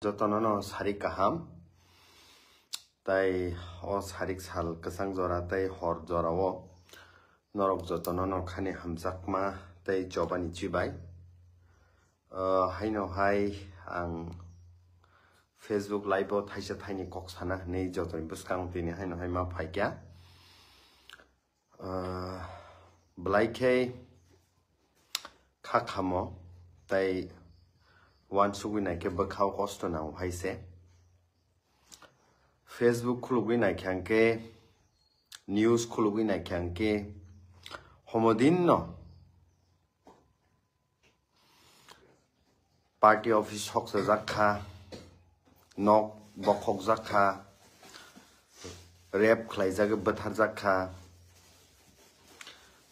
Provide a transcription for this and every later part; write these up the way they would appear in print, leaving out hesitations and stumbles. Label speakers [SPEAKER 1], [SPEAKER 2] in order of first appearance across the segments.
[SPEAKER 1] Jotono sarik kaham tai o sarik sal kesang jora tai hor jora wo norok jotono khani hamjakma tai jobani chibai haino hai ang Facebook live o thaisa thaini kok sana nei jotoni buskang tini haino hai ma phaikya blaike khakhamo tai wan sugui nai ke bakhau kosto na haise Facebook khulugui nai khanke news khulugui nai khanke homodin no party office hok sa jakha nok bokhok jakha rap khlaijage bathar jakha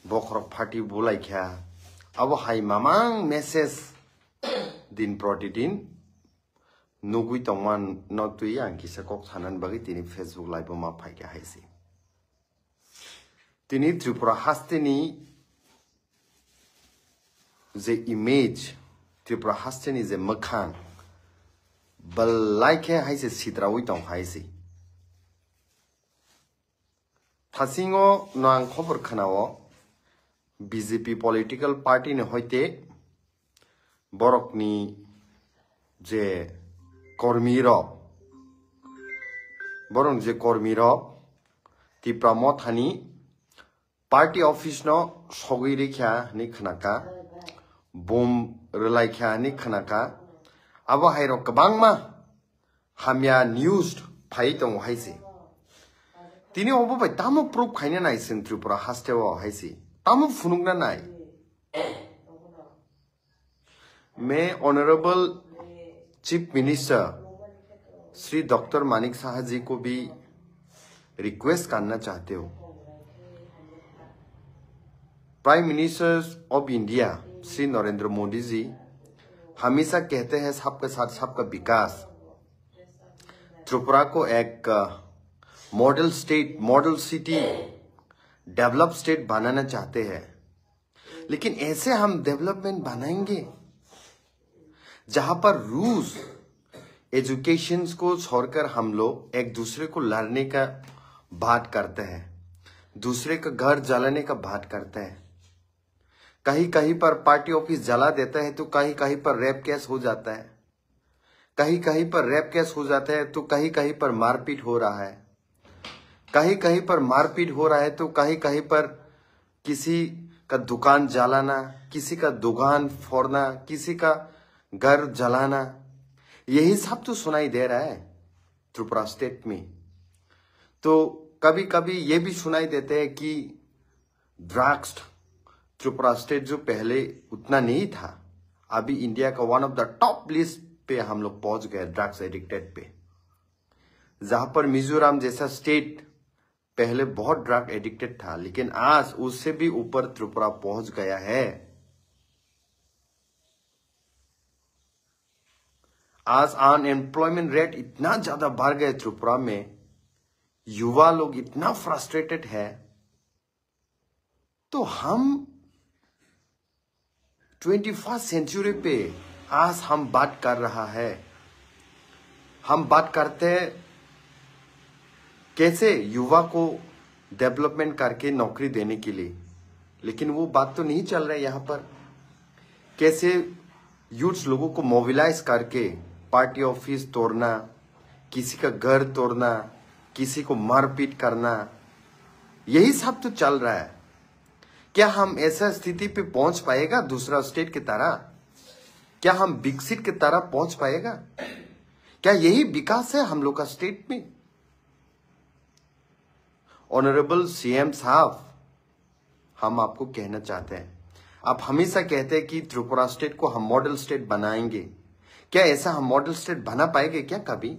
[SPEAKER 1] bokrok party bulai kha abo hai mamang message din protidin nugui tongman notui ang kisa kok thanan bagi tini Facebook live ma phaikya haisi tini Tripura hasteni je image Tripura hasteni je makhang balai ke haise sitrawi tong haisi thasingo nang khobor khanao BJP political party ne hoite borokni je kormiro borong je kormiro ti pramothani party office no sogui rekha ni khnaka bom relai kha ni khnaka abo hairo kabangma hamya news phai tong haisi tini obo bai tamu proof khaina nai sin Tripura hastewa haisi tamu funungna nai मैं honourable chief minister Shri doctor Manik Saha ji को भी request करना चाहते हो prime minister of India Shri Narendra Modi ji हमेशा कहते हैं सबके साथ सबका विकास त्रिपुरा को एक model state model city develop state बनाना चाहते हैं लेकिन ऐसे हम डेवलपमेंट बनाएंगे जहां पर रूल्स एजुकेशन को छोड़कर हम लोग एक दूसरे को लड़ने का बात करते हैं दूसरे का घर जलाने का बात करते हैं कहीं कहीं पर पार्टी ऑफिस जला देता है तो कहीं कहीं पर रेप केस हो जाता है कहीं कहीं पर रेप केस हो जाता है तो कहीं कहीं पर मारपीट हो रहा है कहीं कहीं पर मारपीट हो रहा है तो कहीं कहीं पर किसी का दुकान जलाना किसी का दुकान फोड़ना किसी का घर जलाना यही सब तो सुनाई दे रहा है त्रिपुरा स्टेट में तो कभी कभी ये भी सुनाई देते हैं कि ड्रग्स त्रिपुरा स्टेट जो पहले उतना नहीं था अभी इंडिया का one of the top list पे हम लोग पहुंच गए ड्रग्स एडिक्टेड पे जहां पर मिजोरम जैसा स्टेट पहले बहुत ड्रग एडिक्टेड था लेकिन आज उससे भी ऊपर त्रिपुरा पहुंच गया है आज अनएम्प्लॉयमेंट रेट इतना ज्यादा बढ़ गया त्रिपुरा में युवा लोग इतना फ्रस्ट्रेटेड है तो हम 21st सेंचुरी पे आज हम बात कर रहा है हम बात करते हैं कैसे युवा को डेवलपमेंट करके नौकरी देने के लिए लेकिन वो बात तो नहीं चल रहा है यहां पर कैसे यूथ्स लोगों को मोबिलाइज करके पार्टी ऑफिस तोड़ना किसी का घर तोड़ना किसी को मारपीट करना यही सब तो चल रहा है क्या हम ऐसा स्थिति पे पहुंच पाएगा दूसरा स्टेट की तरह क्या हम विकसित की तरह पहुंच पाएगा क्या यही विकास है हम लोग का स्टेट में ऑनरेबल सीएम साहब हम आपको कहना चाहते हैं आप हमेशा कहते हैं कि त्रिपुरा स्टेट को हम मॉडल स्टेट बनाएंगे क्या ऐसा हम मॉडल स्टेट बना पाएंगे क्या कभी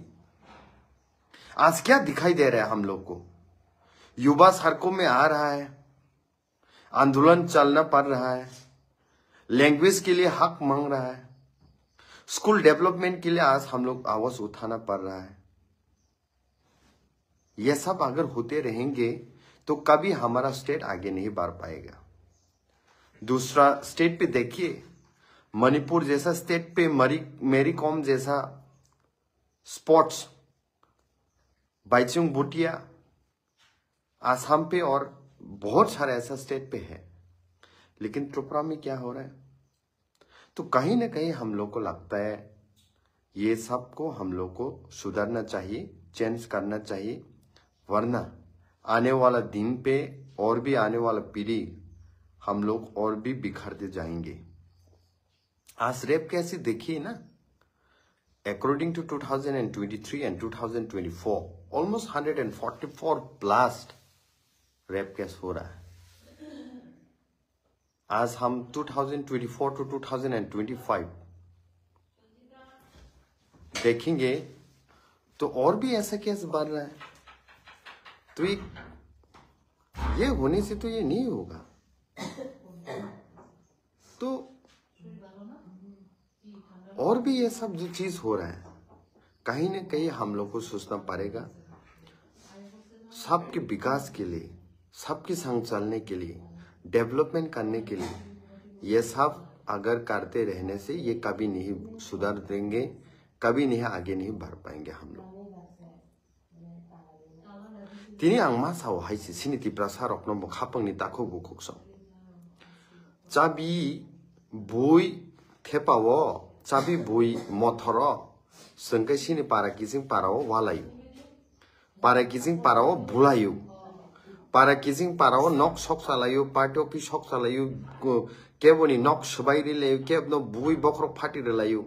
[SPEAKER 1] आज क्या दिखाई दे रहा है हम लोग को युवा सड़कों में आ रहा है आंदोलन चलना पड़ रहा है लैंग्वेज के लिए हक मांग रहा है स्कूल डेवलपमेंट के लिए आज हम लोग आवाज उठाना पड़ रहा है यह सब अगर होते रहेंगे तो कभी हमारा स्टेट आगे नहीं बढ़ पाएगा दूसरा स्टेट पे देखिए मणिपुर जैसा स्टेट पे मेरी कॉम जैसा स्पोर्ट्स बाइचुंग भूटिया आसाम पे और बहुत सारे ऐसा स्टेट पे है, लेकिन त्रिपुरा में क्या हो रहा है? तो कहीं ना कहीं हम लोग को लगता है ये सब को हम लोग को सुधारना चाहिए, चेंज करना चाहिए, वरना आने वाला दिन पे और भी आने वाला पीढ़ी हम लोग और भी बिखरते जाएंगे। आज रेप कैसे देखिए ना, according to 2023 and 2024 almost 144 blast rape case हो रहा है। आज हम 2024 to 2025 देखेंगे तो और भी ऐसा केस बढ़ रहा है। तो ये होने से तो ये नहीं होगा। तो और भी ये सब जो चीज हो रहा है, कहीं ना कहीं हम लोग को सोचना पड़ेगा। सबके विकास के लिए, सबके संग चलने के लिए, डेवलपमेंट करने के लिए, ये सब अगर करते रहने से ये कभी नहीं सुधर देंगे, कभी नहीं आगे नहीं बढ़ पाएंगे हम लोग। तिनी आंमा साव हाइसी सिनिति प्रसार अपनो बखापंगनि ताखो बुखुक्सो चाबी बुई थेपावो चाबी बुई मोथरो संकै सिनि पारा किसिं पाराओ वालायु पारा किसिं पाराओ भुलायु पारा किसिं पाराओ नक सक सालायु पार्टी ऑफिस सक सालायु केबोनि नक सबाइरि लेयु केबनो बुई बखरो फाटिरे लायु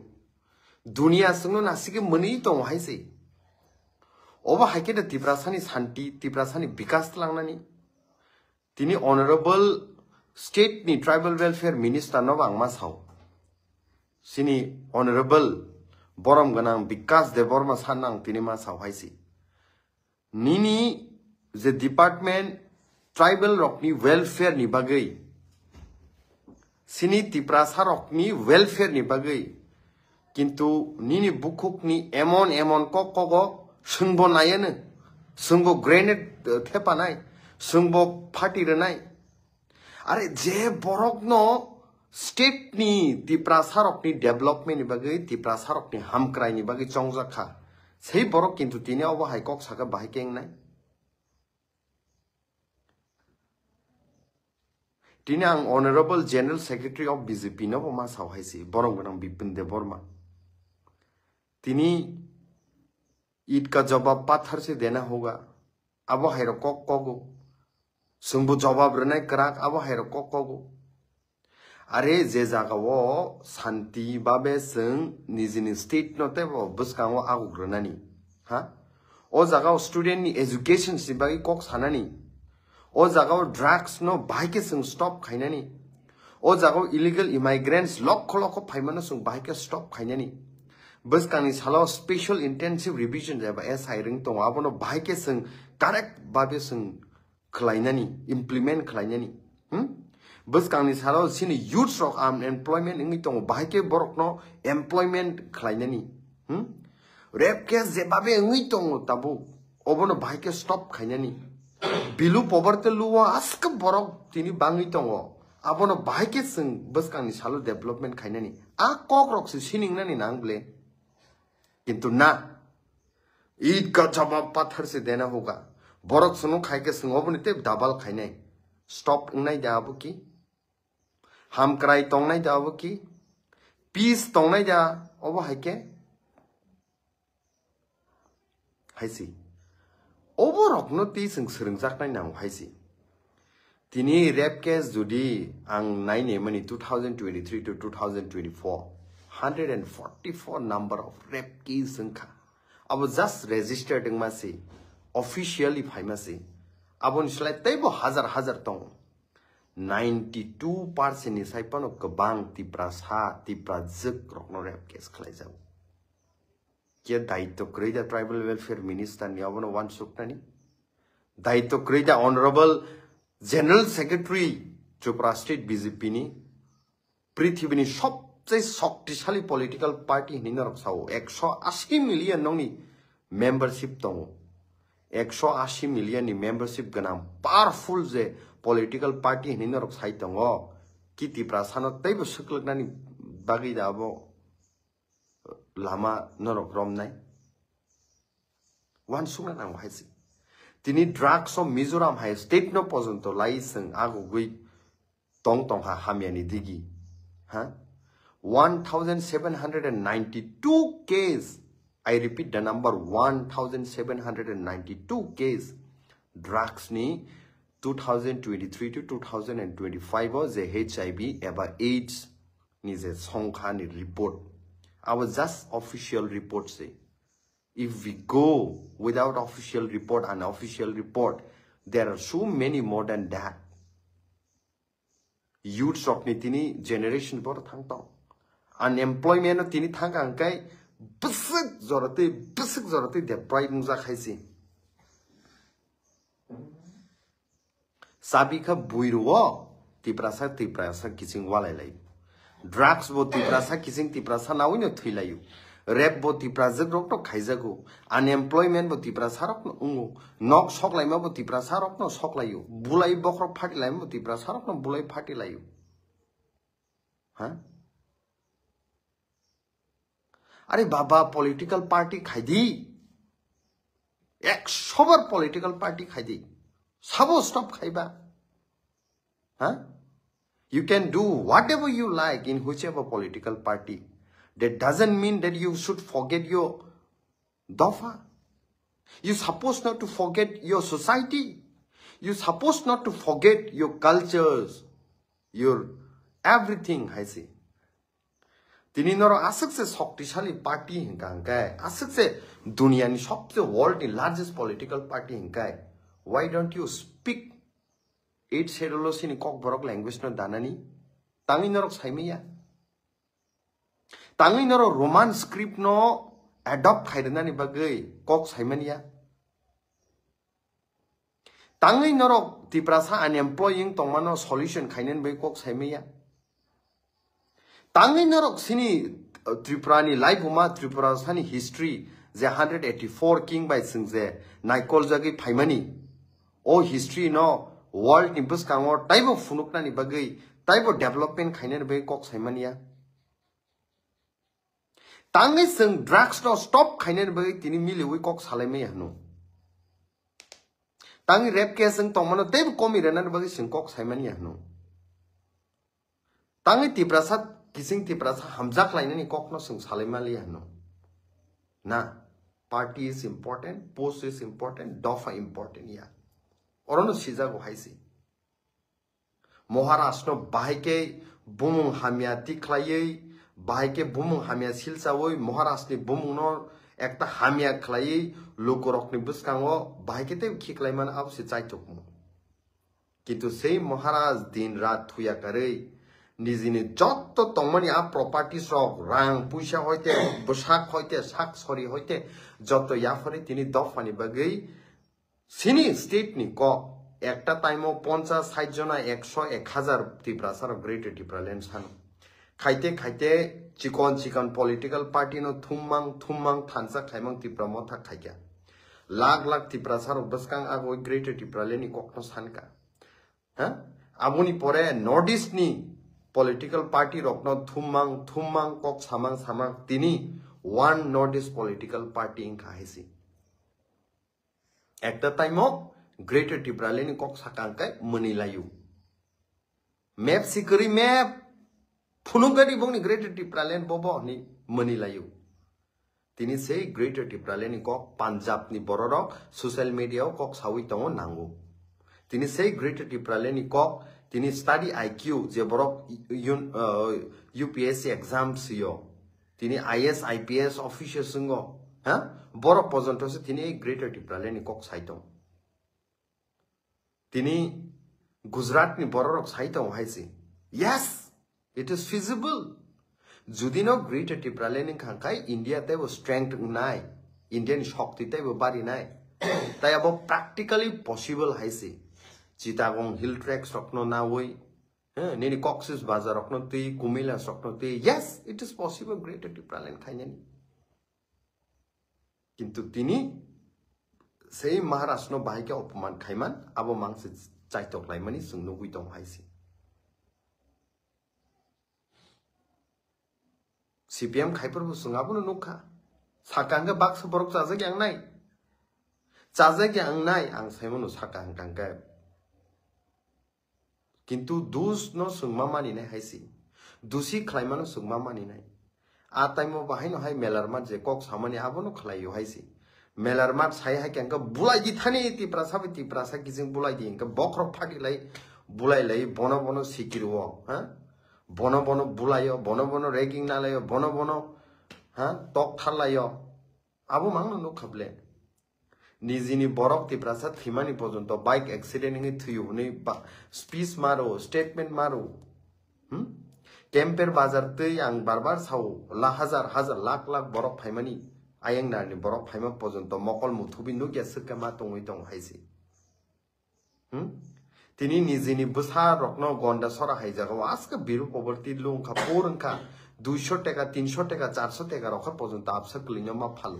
[SPEAKER 1] दुनिया संनो नासिके मनै दं हाइसे ओबा हाइके द तिब्रासानि शांति तिब्रासानि विकास लांनानि तिनी ऑनरेबल स्टेट नि ट्राइबल वेलफेयर मिनिस्टर नो आंमा साव सिनी ऑनरेबल बरम गनां विकास देबरमा सानां तिनी मा साव हाइसे निनी जे डिपार्टमेंट ट्राइबल रॉकनी वेलफेयर नि बागै सिनी तिब्रासा रॉकनी वेलफेयर नि बागै किंतु निनी बुकुकनी एमन एमन ककगो संबो नायनो संबो ग्रेनेड थेपानाय संबो फाटिरनाय अरे जे बरकनो स्टेट नि तिप्रासारकनि डेवलपमेंट नि बागै तिप्रासारकनि हामक्राय नि बागै चंगजाखा sei borok kintu tini obo hai kok saka bahai kengnai tini ang honorable general secretary of BJP no ma saw haisi borong gonang Bipin Deborma tini Eid का जवाब पाथर से देना होगा अब हैरो कक कगो संबु जवाब रनाय कराक अब हैरो कक कगो अरे जे जागा वो शांति बाबे जों निजिनि स्टेट नते वो बसकांगो आगुग्रनानि हा ओ जागा स्टूडेंट नि एजुकेशन सिबागि कक सानानि ओ जागा ड्रग्स नो बाइके जों स्टॉप खाइनानि ओ जागा इलीगल इमाइग्रेंट्स लख लख फाइमानो जों बाइके स्टॉप खाइनानि बस कानी सालाव स्पेशल इंटेंसिव रिविजन जाबा एसआई रिंग तो आबोनो बाइके जों करेक्ट बाबे जों खलाइनानि इम्प्लीमेंट खलाइनानि बस कानी सालाव सिनि यूथ रॉक अनएम्प्लॉयमेंट इंगि तो बाइके बरकनो एम्प्लॉयमेंट खलाइनानि रेप केस जेबाबे इंगि तो ताबो ओबोनो बाइके स्टॉप खाइनानि बिलु पॉवर्टी लुवा आस्क बरक तिनि बांगि तो आबोनो बाइके जों बस कानी सालाव डेवलपमेंट खाइनानि आ कक रक सिनिंगनानि नांगले किंतु ना ईद का जवाब पत्थर से देना होगा बरक सुनो खाई के संगोबनी ते डबल खाइने स्टॉप उंगनाय जाबो की हम क्राई तोंगनाय जाबो की पीस तोंगनाय जा ओबो हाइके हाइसी ओबो रकनो ती जों सोलोंजाकनाय नाव हाइसी तिनी रेप केस जुदि आं नायने माने 2023 to 2024 144 number of rape cases जोंखा अब just registered मासे officially फाइमासे अब निस्लाय तैबो हजार हजार तों 92% नि साइपनो गोबां तिप्रा सा तिप्रा जक रकनो रेप केस खलाय जाव के दायित्व क्रेदा ट्राइबल वेलफेयर मिनिस्टर नि अबनो वान सुकनानि दायित्व क्रेदा honourable general secretary Tripura state BJP नि पृथ्वीनि सबसे शक्तिशाली पॉलिटिकल पार्टी हिनि रक्साव 180 मिलियन नंनि मेंबरशिप दङ 180 मिलियन नि मेंबरशिप गनां पावरफुल जे पॉलिटिकल पार्टी हिनि रक्साय दङ कि त्रिपुरा सानो तैबो सुक्लगनानि बागै दाबो लामा नरक रमनाय one suna nang haisi tini drugs of Mizoram hai state no pojonto lai sing ago gui tong ha hamiani digi ha 1792 case. I repeat the number 1792 case. Drugs ni 2023 to 2025 was a HIV ever AIDS ni a songkha ni report. I was just official report say. If we go without official report, unofficial report, there are so many more than that. Youth of ni tini generation bor thang tong. Unemployment of tini thang angkai bisik zorate de pride muza khaisi. Sabika buirwa tiprasa kissing walai. Drugs bo tiprasa kissing tiprasa na wino thilayu. Rap bo tiprasa rok to khaijago. Unemployment bo tiprasa rok no ungu. Nok sok lai ma bo tiprasa rok no sok layu. Bulai bokrok phati lai ma bo tiprasa rok no bulai phati layu. Huh? Are baba political party khaidi. Ek sober political party khaidi. Sabo stop khaiba. Huh? You can do whatever you like in whichever political party. That doesn't mean that you should forget your dofa. You're supposed not to forget your society. You're supposed not to forget your cultures, your everything, I say. Tini noro asik se शक्तिशाली party hinka है asik se दुनिया नि सबसे world in largest political party hinka है. Why don't you speak 8 schedule sini kok borok language no danani tangi norok saimiya tangi noro Roman script no adopt khaidana ni bagai kok saimania tangi norok tiprasa unemploying tongmano solution khainen bai kok saimiya tangi norok sini Tripurani life uma Tripura sani history je 184 king by singze naikol jagi phaimani o history no world nimbus kangor type of funukna ni bagai type of development khainen bai kok saimania tangi sing drugs no stop khainen bai tini mili wi kok salame hanu tangi rape case sing tongmano type komi renan bagai sing kok saimania hanu tangi tiprasat kising tiprasa hamjak laina ni kok no sing salemali hanu na party is important post is important dofa important ya orono siza go haisi Maharashtra bahike bumung hamya tiklai bahike bumung hamya silsawoi Maharashtra bumung no ekta hamya khlai lokorok ni buskango bahike te khiklai man ab se chai tokmo kintu sei Maharaj din rat thuya karei nizini jotto tongmani a properties rok rang puisa hoite bosak hoite sak sori hoite jotto ya phore tini dofani bagai sini state ni ko একটা টাইমো 50 60 জনা 100 1000 টিপ্রাসার great টিপ্রালেন সানো খাইতে খাইতে চিকন political party no থুমমাং থানসা খাইমাং টিপ্রামো থা খাইয়া লাখ টিপ্রাসার বসকাং আগো গ্রেট টিপ্রালেনি কখনো সানকা হ্যাঁ আবুনি পরে নর্থ ইস্ট নি পলিটিক্যাল পার্টি রকনো থুমমাং কক সামাং তিনি one north east political party in খাইছি একটা টাইমো Greater Tipraleni kok sakangkai menilayu. Map sikeri map punugari bong ni Greater Tipralen bobo ni menilayu. Tini sei Greater Tipraleni kok Punjab ni bororok social media kok sawi tongo nangu. Tini sei Greater Tipraleni kok tini study IQ je borok UPSC exams yo. Tini IS IPS official sungo. Ha? Borok pojonto se tini Greater Tipraleni kok saitong. Tini Gujarat ni bororok saitong haisi. Yes, it is feasible. Judino Greater Tipraleni khangkai India te wo strength nai. Indian shakti te wo bari nai. Tai abo practically possible haisi. Chittagong hill tracks rokno na woi. Nini Cox's Bazar rokno ti Kumila rokno ti. Yes, it is possible Greater Tipralen khainani. Kintu tini sei Maharashtra bahike opman khaiman abo mangse chaitok laimani sungno guitong haisi CPM khaiper bu sungabu no nokha sakanga baksa borok chaja yang nai Chaza ki ang nai ang saimonu saka ang kangka. Kintu dus no sungma mani nai haisi. Dusi klaimano sungma mani nai. Atai mo bahai no hai melarmat je kok samani abono khlaiyo haisi. Melarmat sai hai kangka bulai di thani ti prasa kising bulai di kangka bokrok phati lai bulai lai bono sikirwo ha bono bulayo bono ragging na layo bono ha tok thalayo abo mangno no khable nizini borok ti prasa thimani pojonto bike accident ngi thuyu ni speech maro statement maro camper bazar tei ang barbar sau la hazar lakh borok phaimani ayang narni borok phaima pojonto mokol muthubi no gya sukama tongoi tong haisi tini nizini busa rokno gonda sora haijaga aska biru poverty lung kha porang kha 200 টাকা 300 টাকা 400 টাকা রখা পর্যন্ত আপসাক লিঞ্জমা ফাল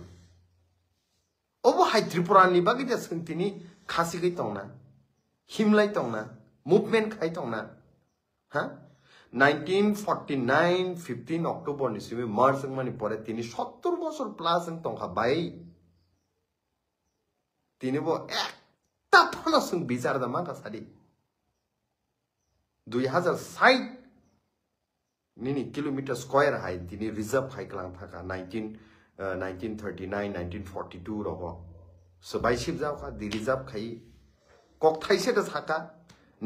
[SPEAKER 1] ওবো high Tripura নি বাকি যা তিনি খাসি গই তংনা হিমলাই তংনা মুভমেন্ট খাই তংনা হ্যাঁ 1949 15 অক্টোবর নিসিমে মার্চ মানি পরে তিনি 70 বছর প্লাস তংখা বাই তিনি বো একটা ফনসং বিচার দামা কাসারি 2060 Nini kilometer square hai tini reserve hai klang thaka 1939 1942 roho sabai ship jao kha di reserve khai kok thai se da thaka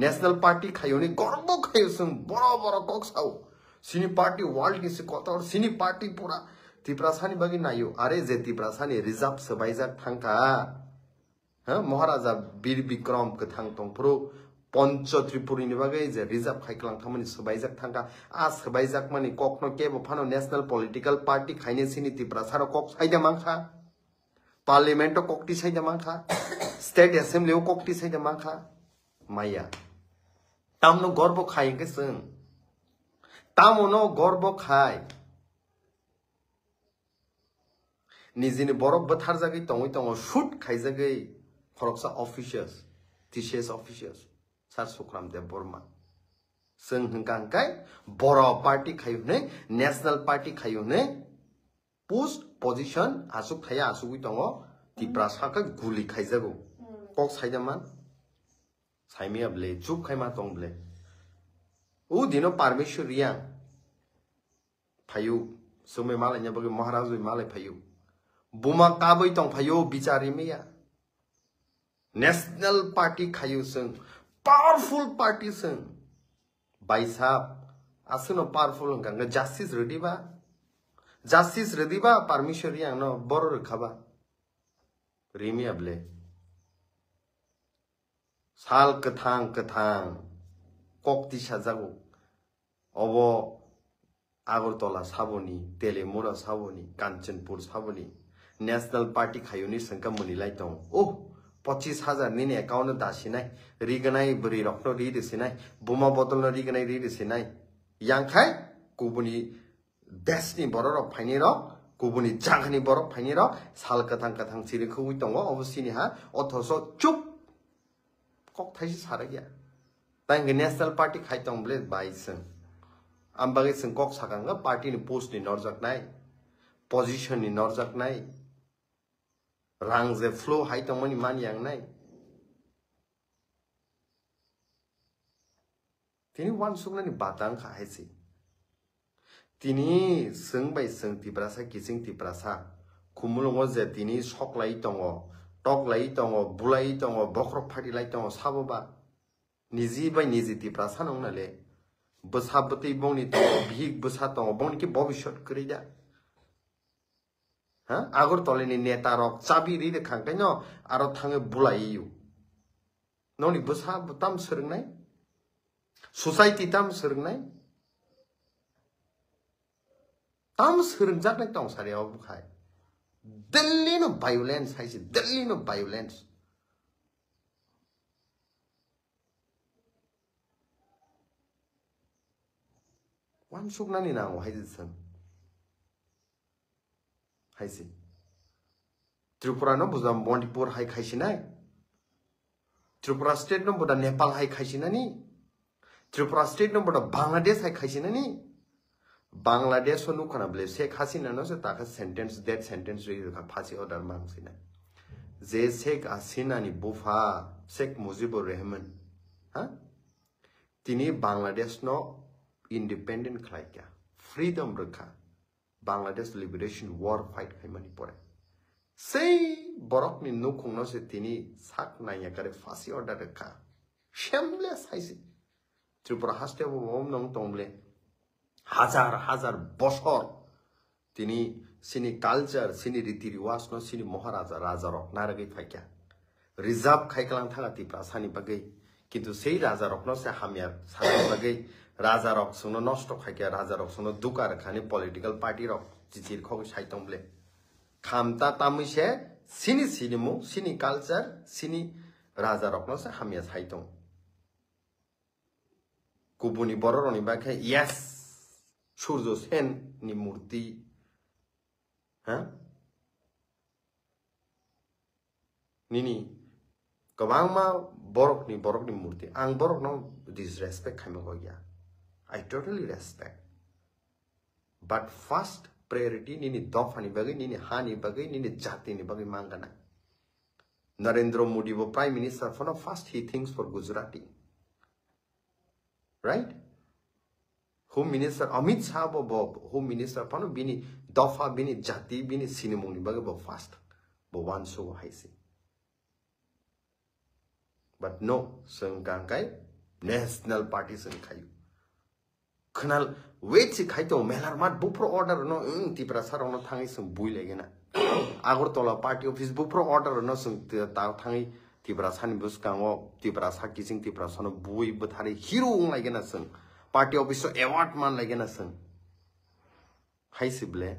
[SPEAKER 1] national party khayoni gorbo khayo sung boro kok sao sini party world ki se kotor sini party pura tiprasani bagi nayo are je tiprasani reserve sabai jak thangka ha maharaja bir bikram ka thang tong pro Poncho Tripuri ni bagai je reserve khai klang thamani sabaijak thangka a sabaijak mani kokno kebo phano national political party khaine sini tiprasaro kok saida mangkha parliament kokti saida mangkha state assembly kokti saida mangkha maya tamno gorbo khai ke sung tamono gorbo khai nizini borok bathar jagai tongo shoot khai jagai khoroksa officials TCS officials Sar Sukram de Burma. Sung Hangkai, Boro Party Kayune, National Party Kayune, post position, Asuk Kaya Asuitongo, Tiprasaka Guli Kaizago. Cox Haidaman, Saimia Blade, Chuk Kaima Tongle. Dino Parmeshur Yang Payu, Sume Malanyabagi Maharazu Male Payu. Buma Kaboy Tong Payo, Bicharimia. National Party Kayu Sung. Powerful party sung baisap asuno powerful ganga justice ready ba permission yang no boro khaba rimi able sal kathang kokti sajago obo agartala saboni telemura saboni kanchanpur saboni national party khayuni sangka munilai tong 25,000 nini account dasinai riganai bri rokno ri desinai buma botol no riganai ri desinai yangkhai kubuni desni bororo phaini ro kubuni janghani borok phaini ro sal kathang chiri khoi tongo obosini ha othoso chup kok thaisi saragya tang national party khai tong ble baisang ambage sing kok sakanga party ni post ni norjak nai position ni norjak nai Rangze flow hai tong mani yang nai. Tini wan sukna ni batang kha haisi. Tini sung bai sung tiprasa kising tiprasa. Kumulongo je tini sok lai tongo, tok lai tongo, bulai tongo, bokrok phati lai tongo sabo ba. Nizi bai nizi tiprasa nong na le. Basa bati bong ni tongo, bhig basa tongo, bong ni ki bobishot kri ja. Agor toleni neta rok chabi ri de khangkai no aro thange bulai yu noni busa tam serngnai society tam serngnai tam serngjak nai tong sare obu khai delhi no violence haisi delhi no violence wan sukna ni na haisi san haisi Tripura no buzam Mondipur hai khaisinai Tripura state no boda Nepal hai khaisinani Tripura state no boda Bangladesh hai khaisinani Bangladesh no kana ble Sheikh Hasina no se taka sentence death sentence ri ka phasi order mangsina जे शेख हासिनानि बुफा शेख मुजिबुर रहमान हा तिनी Bangladesh no independent खालायका freedom रखा Bangladesh liberation war fight खायमानि परे sei borok ni nukung no se tini sak naya kare fasi order reka shameless haisi Tripura haste bo mom nong tomble hazar bosor tini sini culture sini riti riwas no sini maharaja raja rok naragi phaikya reserve khaikalang thanga tipra sani bagai kintu sei raja rok no se hamya sani bagai raja rok suno nosto khaikya raja rok suno dukar khani political party rok chichir khog saitomble Kamta tamushe sini mu sini culture sini raja rokno se hamia saitong kubuni bororoni bakhe yes surjo sen ni murti ha nini kabangma borok ni murti ang borok no disrespect khame go ya I totally respect but first priority nini dofani bagai nini hani bagai nini jati ni bagai mangana Narendra Modi was prime minister for first he thinks for Gujarati right home minister Amit Shah bob home minister pano bini dofa bini jati bini sinimung ni bagai bo first bo one so haisi but no sengkangkai national party seng kayu Kanal wait si kaito melar mat bupro order no tipra sarong no thangi sung bui lege na Agartala party office bupro order no sung ta thangi tipra san bus kango tipra sa kising tipra sono bui buthari hero lege na sung party office so award man lege na sung hai sible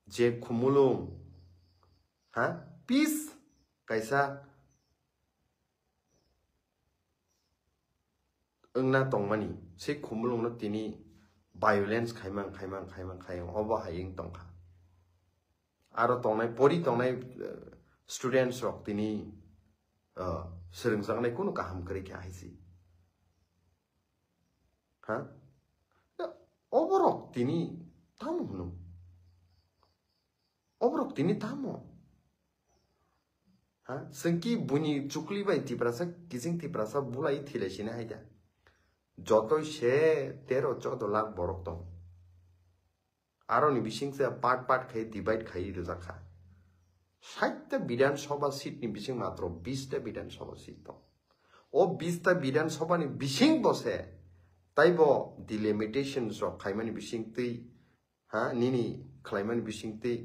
[SPEAKER 1] je khumulung ha peace kaisa Engna tongmani se khumulung no tini violence khaimang oba haying tongkha aro tongnai pori tongnai students rok tini serengsangnai kuno kaham kari kya haisi ha oborok tini tamu no oborok tini tamu ha sengki buni chukli bai tiprasa kising tiprasa bulai thile sina haida Joto she 13-14 lakh borok tong aro ni bising se part khai divide khai rujaka 60 ta bidan sabha seat ni bising matro 20 ta bidan sabha seat tong o 20 ta bidan sabha ni bising bose taibo delimitations rok khaimani bising tei ha nini khlaimani bising tei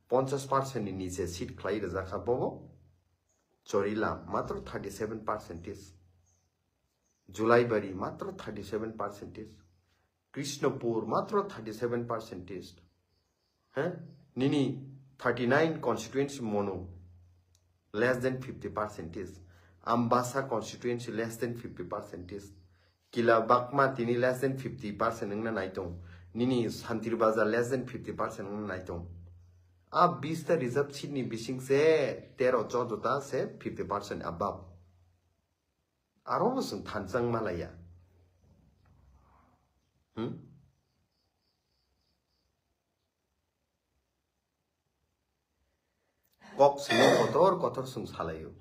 [SPEAKER 1] 50% ni niche seat khlai rujaka bobo chorila matro 37% July Bari matro 37%. Krishnapur matro 37%. Huh? Nini 39 constituency mono less than 50%. Ambasa constituency less than 50%. Kila Bakma tini less than 50% nangna naitong. Nini Santirbaza less than 50% nangna naitong. Ab 20 ta reserve seat ni bising se 13-14 ta se 50% above. Arobosung tansang malaya. Kok sing kotor sung salayo.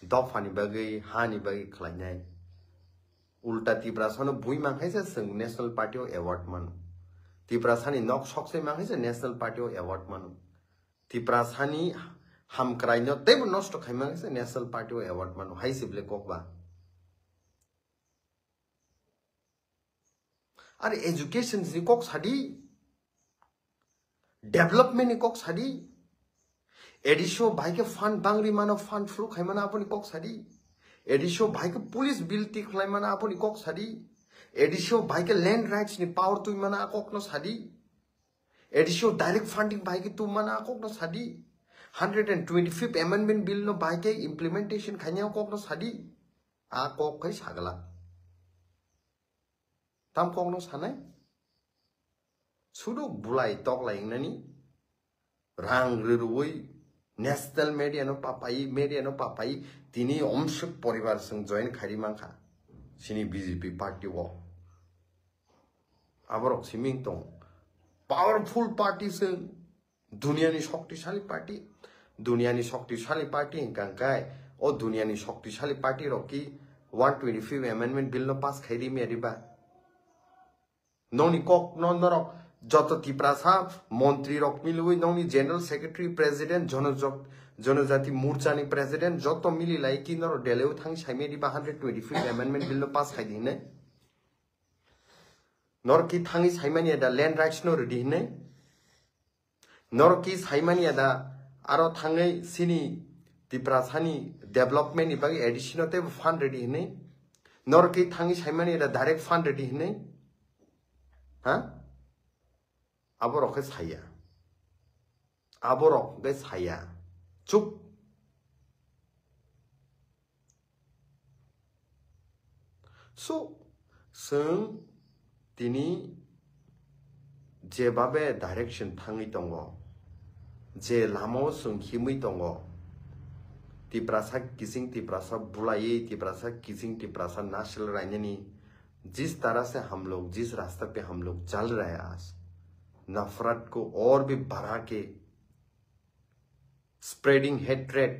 [SPEAKER 1] Dofani bagai hani bagai khlainai. Ulta tibrasano bui manghaisa sung National Party Award manu. Tibrasani nok shokse manghaisa National Party Award manu. Tibrasani ham kraino tebo nosto khaimanghaisa National Party Award manu. Hai sible kokba. Are education ni kok sadi development ni kok sadi edisho bhai ke fund bangri mano fund flow khaimana apni kok sadi edisho bhai ke police bill ti khlaimana apni kok sadi edisho bhai ke land rights ni power tu mana kok no sadi edisho direct funding bhai ke tu mana kok no sadi 125th amendment bill no bhai ke implementation khanya kok no sadi a kok khai sagala Tam kong no sanai sudu bulai tok laing nani rang rirui national media no papai tini omshuk poribar sung join khari mangkha sini BJP party wo aborok siming tong powerful party sung दुनियानि शक्तिशाली party हिंकांकाय ओ दुनियानि शक्तिशाली party रोकी 125 amendment bill no पास खाइदी मेरिबा नोनी Coke नोनरक जत तिप्रासा मंत्री रक मिलुई नोनी general secretary president जनजाति मोर्चानि president जत मिली लाई कि नरो डेलेउ थांग साइमेरिबा 125 amendment bill no पास खाइदी ने नर की थांगी साइमानिया दा लैंड राइट्स नो रेडी ने नर की साइमानिया दा आरो थांगै सिनी तिप्रासानी डेवलपमेंट इबागे एडिशनल ते फंड रेडी ने नर की थांगी साइमानिया दा डायरेक्ट फंड रेडी ने हाँ आबोरक के साया चुप सो जों दिनै जेबाबे डाइरेक्शन थाङै दङ जे लामायाव जों हिमै दङ तिप्रासा किसिं तिप्रासा बुलायै तिप्रासा किसिं तिप्रासा नाशल रायनानि जिस तरह से हम लोग जिस रास्ते पे हम लोग चल रहे हैं आज नफरत को और भी बढ़ा के spreading hatred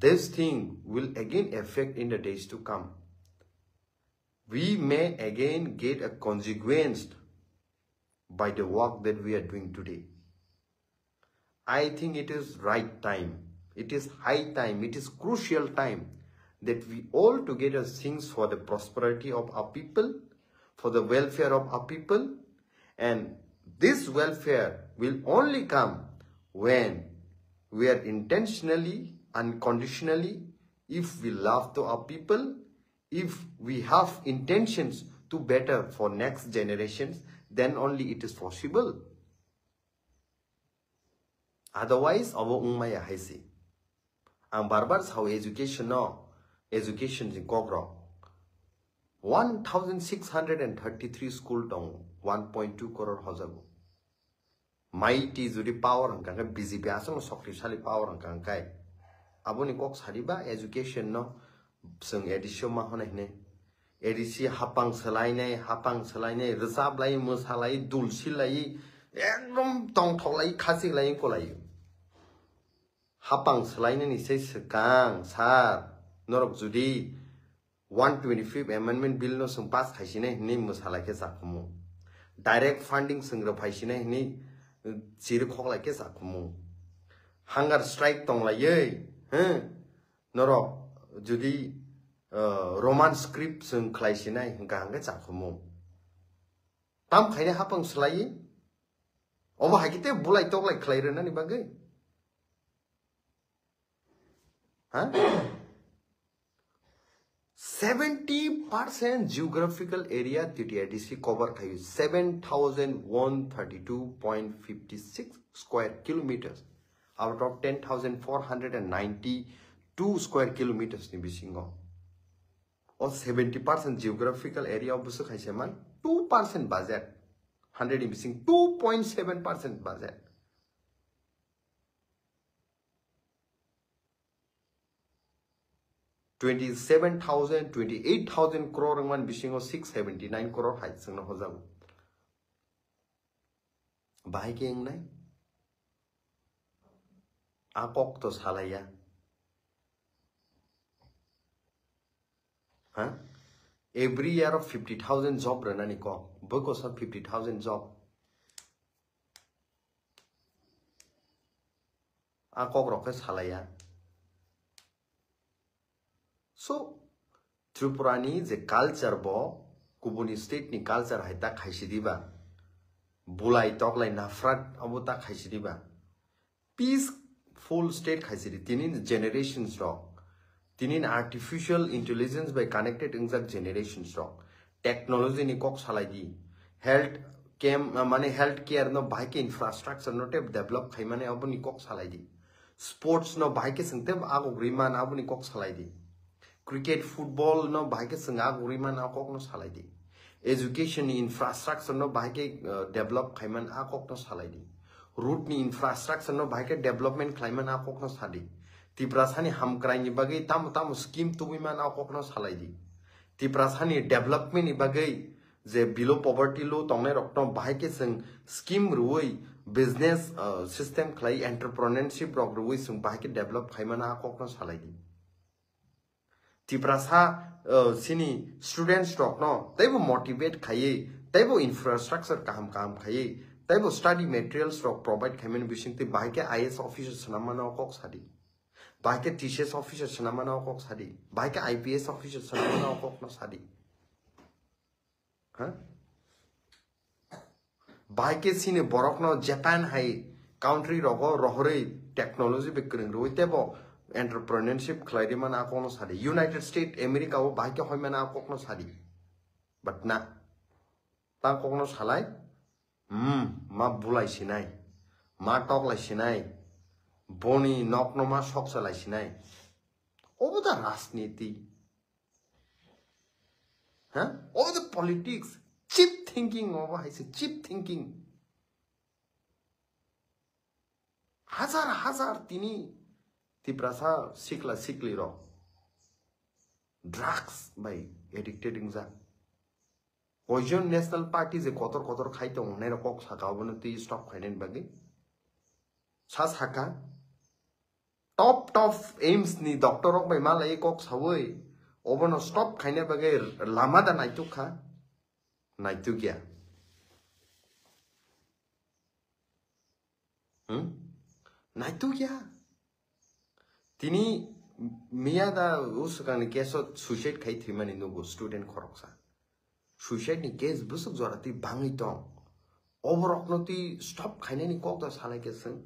[SPEAKER 1] this thing will again affect in the days to come we may again get a consequence by the work that we are doing today. I think it is right time, it is high time, it is crucial time that we all together think for the prosperity of our people, for the welfare of our people, and this welfare will only come when we are intentionally, unconditionally, if we love to our people, if we have intentions to better for next generations, then only it is possible. Otherwise, our ummaya haisi. Ang barbar how education in Kogra. 1,633 school dong 1.2 crore hozago. Mighty zuri power hangkang busy biasa shali power hangkang kai. Aboni kok sariba education no. जों addition मा होनाय ने ADC हापां सोलायनाय रोजाब लाय मोसालाय दुलसी लाय एकदम टंथलाय खासि लाय कोलाय हापां सोलायनायनि सिगां सार नरक जुदि 125 अमेंडमेंट बिल नो जों पास खायसिनाय नि मोसालायके जाखुमु डाइरेक्ट फंडिंग जों फायसिनाय नि चिर खगलायके जाखुमु हांगार स्ट्राइक दंलायै हो नरक जुदी रोमान स्क्रिप्ट जों खलायसिनाय गांगे जाखुमु ताम खायने हापां सोलायै अब हायकिते बुलाय तगलाय खलायरोना नि बागै हा 70% geographical area TTIDC cover खायो 7,132.56 square kilometers out of 10,492 square kilometers ni bisingo or 70% geographical area of busu khaise man 2% budget 100 ni bising 2.7% budget $27,000-28,000 crore man bisingo 679 crore height sangna hojago bahai ke engnai akok to salaya huh? Every year of 50,000 job ranani ko because of 50,000 job akok roke salaya so Tripura ni je culture bo kubuni state ni culture hai ta khaisidiba bulai toklai nafrat abuta khaisidiba peaceful state khaisidi tinin generations rock tinin artificial intelligence by connected injak generations rock technology ni kok salaidi health care no bike infrastructure no tep develop khaimane abuni kok salaidi sports no bike singte ago griman abuni kok salaidi cricket football no bike singa griman akok no salaidi education ni infrastructure no bike develop khaiman akok no salaidi route ni infrastructure no bike development khaiman akok no sadi Tiprasani hamkrai bagai tam scheme tu biman akok no salaidi Tiprasani development ni bagai je below poverty lo tongne roktom bike sing scheme ruoi business system clay entrepreneurship rok rui sung bahai ke develop khaimana akok no salai di tiprasa sini students rok no taibo motivate khaye taibo infrastructure kaham khaye taibo study materials rok provide khaimen bising te bahai ke IS officer sanamana akok sadi bahai ke TCS officer sanamana akok sadi bahai ke IPS officer sanamana akok no sadi ha bahai ke sini borok no Japan hai country rogo rohore technology be kring roi tebo entrepreneurship khlaidi mana akok no sadi United States America o bahai ke hoimana akok no sadi but na ta akok no salai ma bulai sinai ma tok lai sinai boni nok no ma sok salai sinai over the rajniti huh over the politics cheap thinking over I say cheap thinking hazar tini tiprasa sikli ro drugs by addicted ingza Ojon National Party je kotor khai to ne kok saka bono ti stop khainen bagi sas haka top aims ni doctor ok bai mala ekok sawoi obono stop khaine bagi lama da nai tu kha nai tu gya nai tu gya tini miya da uskan keso suicide khai thimani no student khoroksa suicide ni case busuk zorati bangi tong overoknoti stop khaine ni kok da salai keseng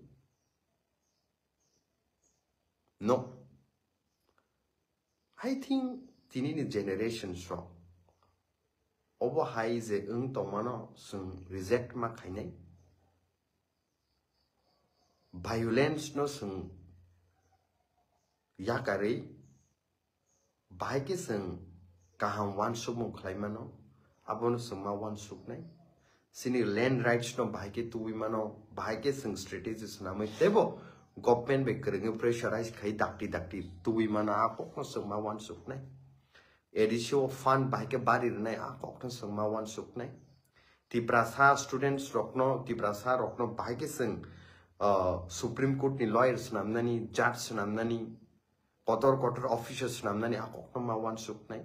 [SPEAKER 1] no I think tini ni generation so over high ze ung tomano sung reject ma khaine violence no sung yakare bai ke sung kaham wan sumung khlaimano abono sungma wan suknai sini land rights no bahai ke tu mano bahai ke sing strategies namai tebo government be kring pressurize khai dakti tu mana akok no sungma wan suknai edisio fund bahai ke bari nai akok no sungma wan suknai tiprasa students rokno tiprasa rokno bahai ke sing supreme court ni lawyers namnani judge namnani kotor officials namnani akok no ma wan suknai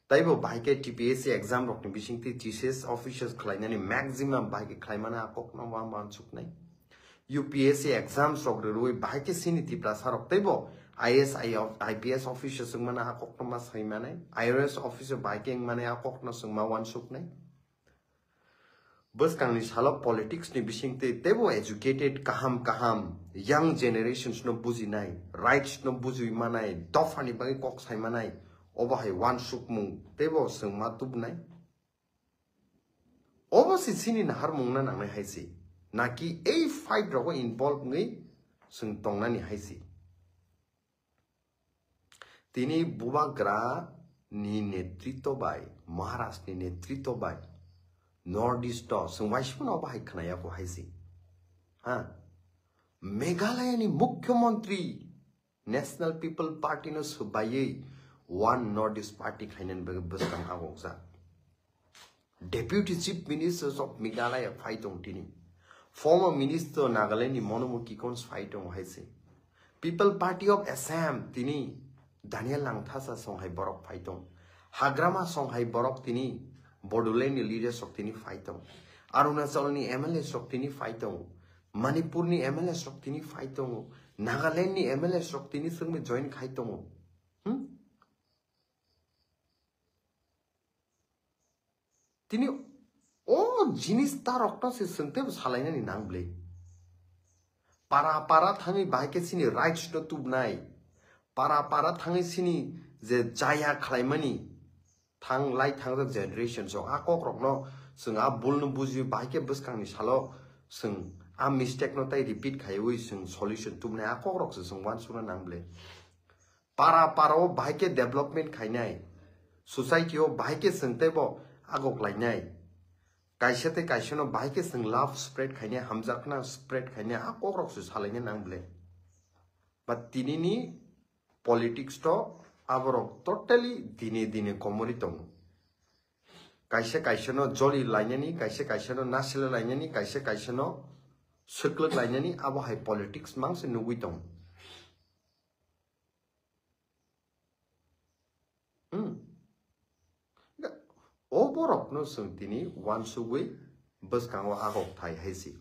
[SPEAKER 1] taibo bahai ke TPSC exam rokni bisingti TCS officials khlainani maximum bahai ke khlaimana akok no wan suknai UPSC exams rok roi bahai ke sini tiprasa rok taibo IS IPS officials sungmana akok no ma saimanai IRS officer bahai ke mane akok no sungma wan suknai bus kangni salo politics ni bisingti taibo educated kaham young generations no bujinai rights no bujui manai dofani bagi kok saimanai obahai wan sukmung tebo sungma tubnai obasi sini na harmung na nangnai haisi naki a fight rogo involve ngai sung tongnani haisi tini bubagra ni netrito bai Maharashtra ni netrito bai Northeast sung waishpuna obahai khnaya ko haisi ha Meghalaya ni mukhyamantri National People Party no subayei one Northeast party khainen buskan agoksa Deputy Chief Ministers of Meghalaya fight on tini former Minister Nagaland ni Monomuki Kons fight on haise People Party of Assam tini Daniel Langthasa songhai borok fight on Hagrama songhai borok tini Bodoland ni leaders of tini fight on Arunachal ni MLA of tini fight on Manipur ni MLA of tini fight on Nagaland ni MLA of tini sungme join khai tong tini o jinis ta rokna se sungte salaina ni nangle para thangi bahai ke sini rights no tubnai para thangi sini je jaya khlaimani thang lai thang the generation so akok rokno sunga bulnu buji bahai ke buskang ni salo sung a mistake no tai repeat khaiwi sung solution tubnai akok rok se sung wan suna nangle para o bahai ke development khainai society o bahai ke sungte bo agok lainai kaisate kaisano bahai ke sung love spread khaine hamjakna spread khaine akok rok su salaine nangle but tinini politics to aborok totally dine komoritong kaisano joli lainani kaisano nasil lainani kaisano Circle lainnya ni abo hai politics mang se nugui tong. O borok no sung tini wan sugui bus kangwa agok thai hai si.